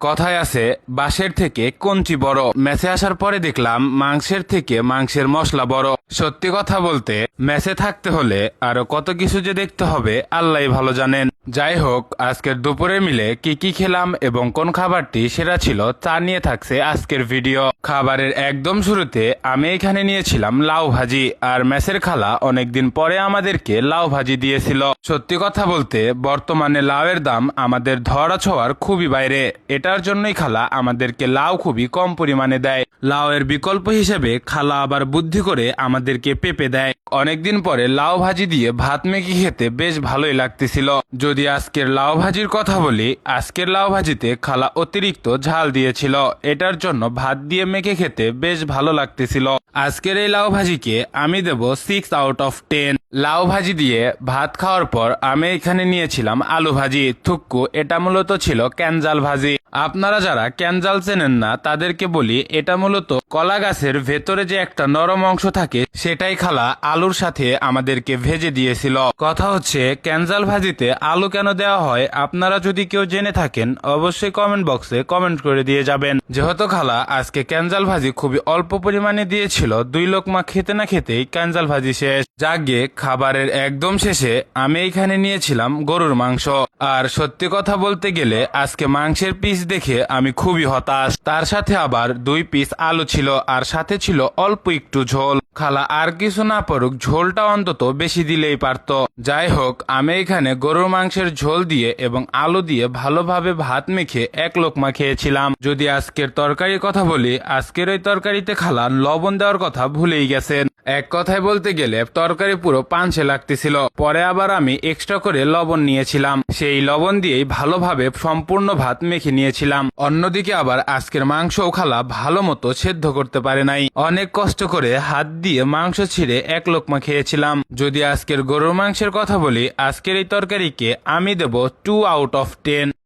কথায় আছে বাঁশের থেকে কঞ্চি বড়। মেসে আসার পরে দেখলাম মাংসের থেকে মাংসের মশলা বড়। সত্যি কথা বলতে মেসে থাকতে হলে আরো কত কিছু যে দেখতে হবে আল্লাহই ভালো জানেন। যাই হোক, আজকের দুপুরে মিলে কি কি খেলাম এবং কোন খাবারটি সেরা ছিল তা নিয়ে থাকছে আজকের ভিডিও। খাবারের একদম শুরুতে আমি এখানে নিয়েছিলাম লাউ ভাজি, আর মেসের খালা অনেকদিন পরে আমাদেরকে লাউ ভাজি দিয়েছিল। সত্যি কথা বলতে বর্তমানে লাউয়ের দাম আমাদের ধরা ছোঁয়ার খুবই বাইরে। এটার জন্যই খালা আমাদেরকে লাউ খুবই কম পরিমাণে দেয়। লাউয়ের বিকল্প হিসেবে খালা আবার বুদ্ধি করে আমাদেরকে পেঁপে দেয়। অনেকদিন পরে লাউ ভাজি দিয়ে ভাত মেখে খেতে বেশ ভালোই লাগতেছিল। যদি আজকের লাউ ভাজির কথা বলি, আজকের লাউ ভাজিতে খালা অতিরিক্ত ঝাল দিয়েছিল। এটার জন্য ভাত দিয়ে মেখে খেতে বেশ ভালো লাগতেছিল। আজকের এই লাউ ভাজিকে আমি দেব 6/10। লাউ ভাজি দিয়ে ভাত খাওয়ার পর আমি এখানে নিয়েছিলাম আলু ভাজি থুক্কু। এটা মূলত ছিল ক্যানজাল ভাজি। আপনারা যারা ক্যানজাল চেনেন না তাদেরকে বলি, এটা মূলত কলা গাছের ভেতরে যে একটা নরম অংশ থাকে সেটাই খালা আলুর সাথে আমাদেরকে ভেজে দিয়েছিল। কথা হচ্ছে, ক্যানজাল ভাজিতে আলু কেন দেওয়া হয় আপনারা যদি কেউ জেনে থাকেন অবশ্যই কমেন্ট বক্সে কমেন্ট করে দিয়ে যাবেন। যেহেতু খালা আজকে ক্যানজাল ভাজি খুবই অল্প পরিমাণে দিয়েছিল, 2 লোকমা খেতে না খেতেই ক্যানজাল ভাজি শেষ। যাগে খাবারের একদম শেষে আমি এখানে নিয়েছিলাম গরুর মাংস। আর সত্যি কথা বলতে গেলে আজকে মাংসের পিস দেখে আমি খুবই হতাশ। তার সাথে আবার 2 পিস আলু ছিল, আর সাথে ছিল অল্প একটু ঝোল। খালা আর কিছু না পারুক, ঝোলটা অন্তত বেশি দিলেই পারত। যাই হোক, আমি এখানে গরুর মাংসের ঝোল দিয়ে এবং আলু দিয়ে ভালোভাবে ভাত মেখে 1 লোকমা খেয়েছিলাম। যদি আজকের তরকারির কথা বলি, আজকের ওই তরকারিতে খালা লবণ দেওয়ার কথা ভুলেই গেছেন। এক কথায় বলতে গেলে তরকারি পুরো পাঞ্চে লাগতেছিল। পরে আবার আমি এক্সট্রা করে লবণ নিয়েছিলাম, সেই লবণ দিয়েই ভালোভাবে সম্পূর্ণ ভাত মেখে নিয়েছিলাম। অন্যদিকে আবার আজকের মাংসও খালা ভালো মতো সেদ্ধ করতে পারে নাই। অনেক কষ্ট করে হাত দিয়ে মাংস ছিঁড়ে 1 লোকমা খেয়েছিলাম। যদি আজকের গরুর মাংসের কথা বলি, আজকের এই তরকারিকে আমি দেব 2/10।